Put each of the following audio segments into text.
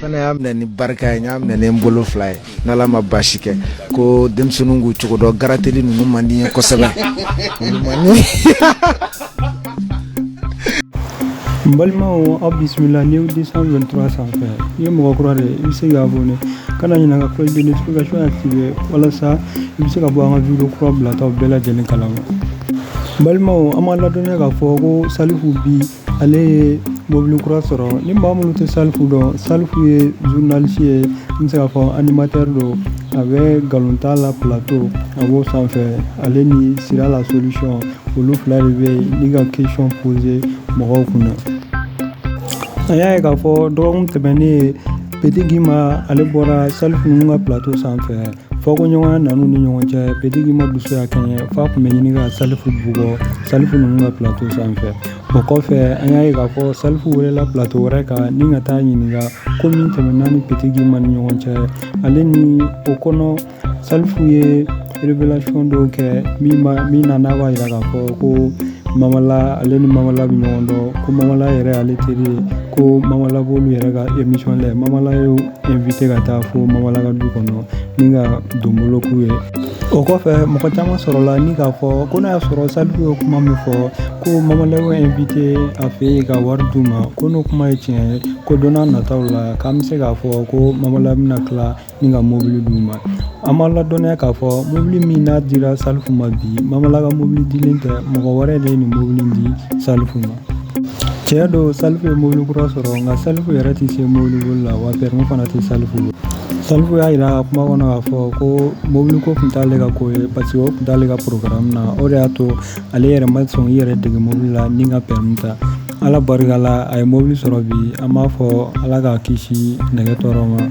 fana y'a minɛ ni barika ye, n y'a minɛ ni n bolo fila ye n'Ala ma baasi kɛ ko denmisɛnninw k'u cogo dɔn garateli ninnu man di n ye kosɛbɛ. Balimaw aw bisimila New 223 sanfɛ ni ye mɔgɔ kura de ye i bɛ se k'a abonné kana ɲinɛ ka cloche de notification activer walasa i bɛ se ka bɔ an ka vidéo kura bilataw bɛɛ lajɛlen kalama. Balimaw an b'a ladɔnniya k'a fɔ ko Salifu bi ale ye mobili kura sɔrɔ ni maa minnu tɛ Salifu dɔn Salifu ye journaliste ye n bɛ se k'a fɔ animateur don a bɛ galonta la plateau a b'o sanfɛ ale ni Sira la solution olu fila de bɛ yen ni ka question poser mɔgɔw kunna. An y'a ye k'a fɔ dɔgɔkun tɛmɛnen Petit Guima ale bɔra Salifu ninnu ka plateau sanfɛ fɔkoɲɔgɔnya nanu ni ɲɔgɔn cɛ Petit Guima dusu y'a kɛɲɛ f'a tun bɛ ɲini ka Salifu bugɔ Salifu ninnu ka plateau sanfɛ. O kɔfɛ an y'a ye k'a fɔ Salifu welela plateau wɛrɛ kan ni ka taa ɲininka ko min tɛmɛna ni Petit Guima ni ɲɔgɔn cɛ ale ni o kɔnɔ Salifu ye révélation dɔw kɛ min na n'a b'a jira k'a fɔ ko Mamala ale ni Mamala bɛ ɲɔgɔn dɔn ko Mamala yɛrɛ ale teri ye ko Mamala b'olu yɛrɛ ka émission lajɛ Mamala y'o invité ka taa fo Mamala ka du kɔnɔ ni ka donbolo k'u ye. O kɔfɛ mɔgɔ caman sɔrɔla ni k'a fɔ ko n'a y'a sɔrɔ Salifu ye kuma min fɔ ko Mamala y'o invité a fɛ yen ka wari d'u ma ko n'o kuma ye tiɲɛ ye ko don n'a nataw la k'an bɛ se k'a fɔ ko Mamala bɛna tila ni ka mobili d'u ma. An b'a ladɔnniya k'a fɔ mobili min n'a dira Salifu ma bi Mamala ka mobili dilen tɛ mɔgɔ wɛrɛ de ye nin mobili di Salifu ma. Tiɲɛ don Salifu ye mobili kura sɔrɔ nka Salifu yɛrɛ tɛ se mobili boli la wa permis fana tɛ Salifu bolo. Salifu y'a jira a ka kuma kɔnɔ k'a fɔ ko mobili ko tun t'ale ka ko ye parce que o tun t'ale ka programme na o de y'a to ale yɛrɛ ma sɔn i yɛrɛ dege mobili la ni ka permis ta. Ala barika la a ye mobili sɔrɔ bi an b'a fɔ Ala k'a kisi nɛgɛ tɔɔrɔ ma.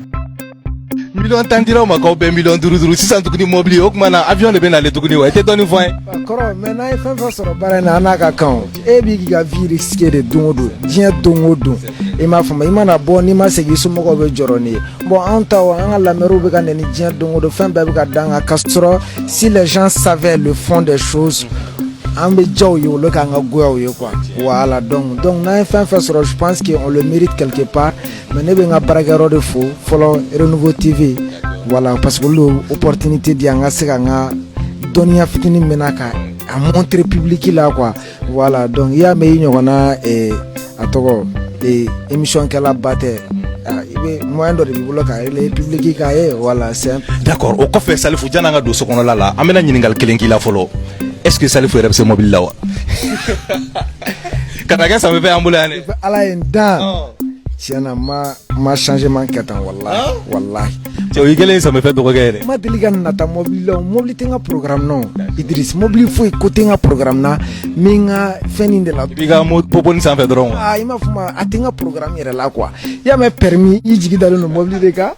Million tan diraw ma k'aw bɛɛ million 5 sisan tuguni mobili o tuma na avion de bɛ nalen tuguni wa i tɛ dɔɔni fɔ an ye. Kɔrɔ mais n'a ye fɛn fɛn sɔrɔ baara in na an n'a ka kan e b'i k'i ka vie risquer de don o don diɲɛ don o don i m'a faamu i mana bɔ n'i ma segin i somɔgɔw bɛ jɔrɔ n'i ye bon anw taw an ka lamɛnw bɛ ka nɛni diɲɛ don o don fɛn bɛɛ bɛ ka d'an kan k'a sɔrɔ si les gens savaient le fond des choses an bɛ jaw ye olu k'an ka goyaw ye quoi voilà donc n'an ye fɛn fɛn sɔrɔ je pense que on le mérite quelque part mais ne bɛ n ka baarakɛyɔrɔ de fo fɔlɔ Renouveau TV voilà parce que olu opportunité di an ka se ka n ka dɔnniya fitinin min na ka a montrer public la quoi voilà donc i y'a mɛn i ɲɔgɔnna a tɔgɔ émission kɛla ba tɛ i bɛ moyen dɔ de b'i bolo ka relayer public k'a ye voilà c'est d'accord o kɔfɛ Salifu janni an ka don so kɔnɔla la an bɛna ɲininkali kelen k'i la fɔlɔ est-ce que Salifu yɛrɛ bɛ se mobili la wa ka na kɛ sanfɛ y'an bolo yan dɛ Ala ye n dan tiɲɛna ma changement kɛ tan wallahi cɛ o y'i kɛlen sanfɛ dɔgɔkɛ yɛrɛ ma deli ka nata mobili la mobili tɛ n ka programme na Idriss mobili foyi ko tɛ n ka programme na min ka fɛn nin de la i b'i ka poponi sanfɛ dɔrɔn i m'a fɔ ma a tɛ n ka programme yɛrɛ la quoi i y'a mɛn permis i jigi dalen don mobili de kan